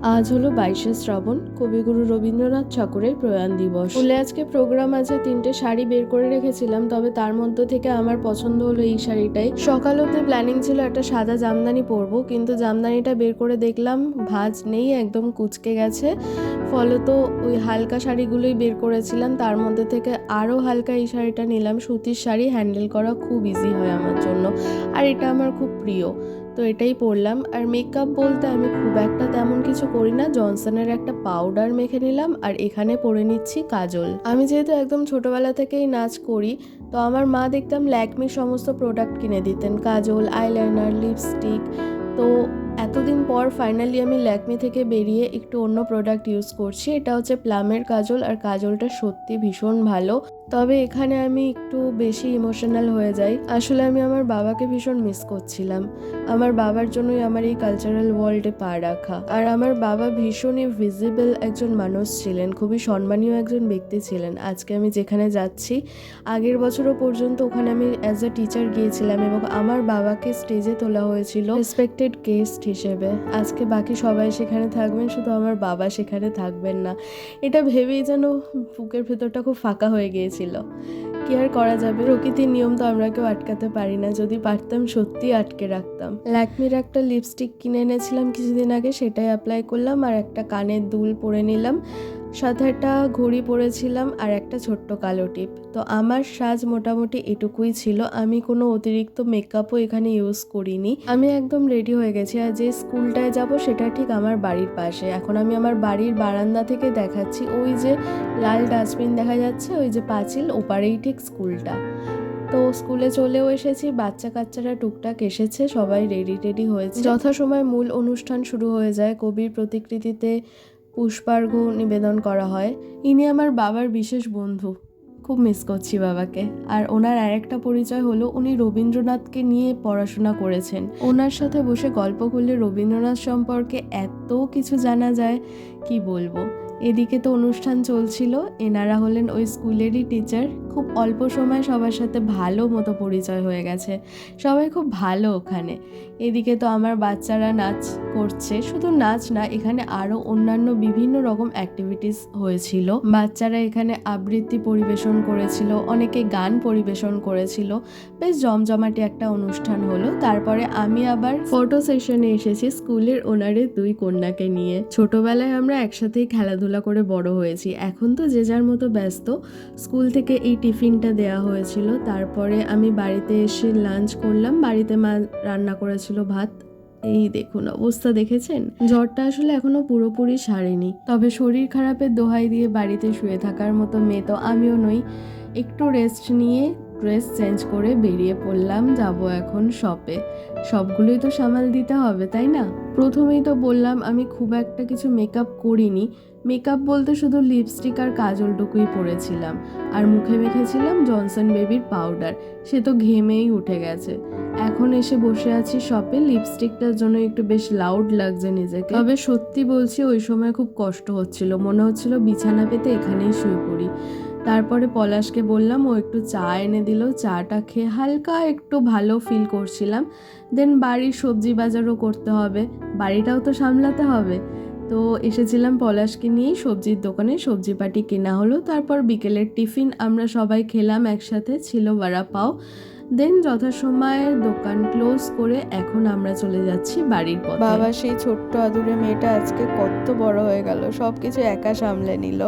আজ হলো 22শে শ্রাবণ, কবিগুরু রবীন্দ্রনাথ ঠাকুরের প্রয়াণ দিবস। স্কুলে আজকে প্রোগ্রাম আছে, 3টে শাড়ি বের করে রেখেছিলাম, তবে তার মধ্যে থেকে আমার পছন্দ হলো এই শাড়িটাই। সকাল অবধি প্ল্যানিং ছিল একটা সাদা জামদানি পরবো, কিন্তু জামদানিটা বের করে দেখলাম ভাঁজ নেই, একদম কুঁচকে গেছে। ফলত ওই হালকা শাড়িগুলোই বের করেছিলাম, তার মধ্যে থেকে আরও হালকা এই শাড়িটা নিলাম। সুতির শাড়ি হ্যান্ডেল করা খুব ইজি হয় আমার জন্য, আর এটা আমার খুব প্রিয়, তো এটাই পরলাম। আর মেকআপ বলতে আমি খুব একটা তেমন কিছু করি না, জনসনের একটা পাউডার মেখে নিলাম, আর এখানে পরে নিচ্ছি কাজল। আমি যেহেতু একদম ছোটবেলা থেকেই নাচ করি, তো আমার মা দেখতাম ল্যাকমির সমস্ত প্রোডাক্ট কিনে দিতেন, কাজল, আইলাইনার, লিপস্টিক। তো এতদিন পর ফাইনালি আমি ল্যাকমি থেকে বেরিয়ে একটু অন্য প্রোডাক্ট ইউজ করছি। এটা হচ্ছে প্লামের কাজল, আর কাজলটা সত্যি ভীষণ ভালো। তবে এখানে আমি একটু বেশি ইমোশনাল হয়ে যাই। আসলে আমি আমার বাবাকে ভীষণ মিস করছিলাম। আমার বাবার জন্যই আমার এই কালচারাল ওয়ার্ল্ডে পা রাখা। আর আমার বাবা ভীষণই ভিজিবল একজন মানুষ ছিলেন, খুবই সম্মানীয় একজন ব্যক্তি ছিলেন। আজকে আমি যেখানে যাচ্ছি, আগের বছরও পর্যন্ত ওখানে আমি অ্যাজ এ টিচার গিয়েছিলাম, এবং আমার বাবাকে স্টেজে তোলা হয়েছিল রেসপেক্টেড গেস্ট হিসেবে। আজকে বাকি সবাই সেখানে থাকবেন, শুধু আমার বাবা সেখানে থাকবেন না। এটা ভেবেই যেন বুকের ভেতরটা খুব ফাঁকা হয়ে গিয়েছিল। কি আর করা যাবে, প্রকৃতির নিয়ম তো আমরা কেউ আটকাতে পারি না। যদি পারতাম সত্যি আটকে রাখতাম। ল্যাকমির একটা লিপস্টিক কিনে এনেছিলাম কিছুদিন আগে, সেটাই অ্যাপ্লাই করলাম, আর একটা কানের দুল পরে নিলাম, সাথে একটা ঘড়ি পরেছিলাম, আর একটা ছোট্ট কালো টিপ। তো আমার সাজ মোটামুটি এটুকুই ছিল। আমি কোনো অতিরিক্ত মেকআপও এখানে ইউজ করিনি। আমি একদম রেডি হয়ে গেছি, আর যে স্কুলটায় যাব সেটা ঠিক আমার বাড়ির পাশে। এখন আমি আমার বাড়ির বারান্দা থেকে দেখাচ্ছি, ওই যে লাল ডাস্টবিন দেখা যাচ্ছে, ওই যে পাঁচিল, ওপারেই ঠিক স্কুলটা। তো স্কুলে চলেও এসেছি, বাচ্চা কাচ্চারা টুকটাক এসেছে, সবাই রেডি হয়েছে। যথাসময় মূল অনুষ্ঠান শুরু হয়ে যায়। কবির প্রতিকৃতিতে পুষ্পার্ঘ্য নিবেদন করা হয়। ইনি আমার বাবার বিশেষ বন্ধু, খুব মিস করছি বাবাকে। আর ওনার আরেকটা পরিচয় হলো, উনি রবীন্দ্রনাথকে নিয়ে পড়াশোনা করেছেন। ওনার সাথে বসে গল্প করলে রবীন্দ্রনাথ সম্পর্কে এত কিছু জানা যায়, কি বলবো। এদিকে তো অনুষ্ঠান চলছিল, এনারা হলেন ওই স্কুলেরই টিচার। খুব অল্প সময় সবার সাথে ভালো মতো পরিচয় হয়ে গেছে, সবাই খুব ভালো ওখানে। এদিকে তো আমার বাচ্চারা নাচ করছে, শুধু নাচ না, এখানে আরও অন্যান্য বিভিন্ন রকম অ্যাক্টিভিটিস হয়েছিল। বাচ্চারা এখানে আবৃত্তি পরিবেশন করেছিল, অনেকে গান পরিবেশন করেছিল, বেশ জমজমাটি একটা অনুষ্ঠান হলো। তারপরে আমি আবার ফটো সেশনে এসেছি স্কুলের ওনারের 2 কন্যাকে নিয়ে। ছোটবেলায় আমরা একসাথেই খেলাধুলা করে বড় হয়েছি, এখন তো যে যার মতো ব্যস্ত। স্কুল থেকে এই টিফিনটা দেয়া হয়েছিল, তারপরে আমি বাড়িতে এসে লাঞ্চ করলাম। বাড়িতে মা রান্না করেছিল ভাত। এই দেখুন অবস্থা, দেখেছেন? জ্বরটা আসলে এখনো পুরোপুরি সারেনি, তবে শরীর খারাপের দোহাই দিয়ে বাড়িতে শুয়ে থাকার মতো মেয়ে তো আমিও নই। একটু রেস্ট নিয়ে ড্রেস চেঞ্জ করে বেরিয়ে পড়লাম, যাব এখন শপে। সবগুলোই তো সামাল দিতে হবে, তাই না? প্রথমেই তো বললাম আমি খুব একটা কিছু মেকআপ করিনি। মেকআপ বলতে শুধু লিপস্টিক আর কাজলটুকুই পরেছিলাম, আর মুখে মেখেছিলাম জনসন বেবির পাউডার, সে তো ঘেমেই উঠে গেছে। এখন এসে বসে আছি শপে, লিপস্টিকটার জন্য একটু বেশ লাউড লাগছে নিজেকে। তবে সত্যি বলছি, ওই সময় খুব কষ্ট হচ্ছিল, মনে হচ্ছিল বিছানা পেতে এখানেই শুয়ে পড়ি। তারপরে পলাশকে বললাম, ও একটু চা এনে দিল। চাটা খেয়ে হালকা একটু ভালো ফিল করছিলাম। দেন বাড়ির সবজি বাজারও করতে হবে, বাড়িটাও তো সামলাতে হবে। তো এসেছিলাম পলাশকে নিয়েই সবজির দোকানে, সবজিপাটি কেনা হলো। তারপর বিকেলের টিফিন আমরা সবাই খেলাম একসাথে, ছিল বড়া পাও। দেন যথাসময়ে দোকান ক্লোজ করে এখন আমরা চলে যাচ্ছি বাড়ির পথে। বাবা সেই ছোট্ট আদুরে মেয়েটা আজকে কত বড় হয়ে গেল, সব কিছু একা সামলে নিল।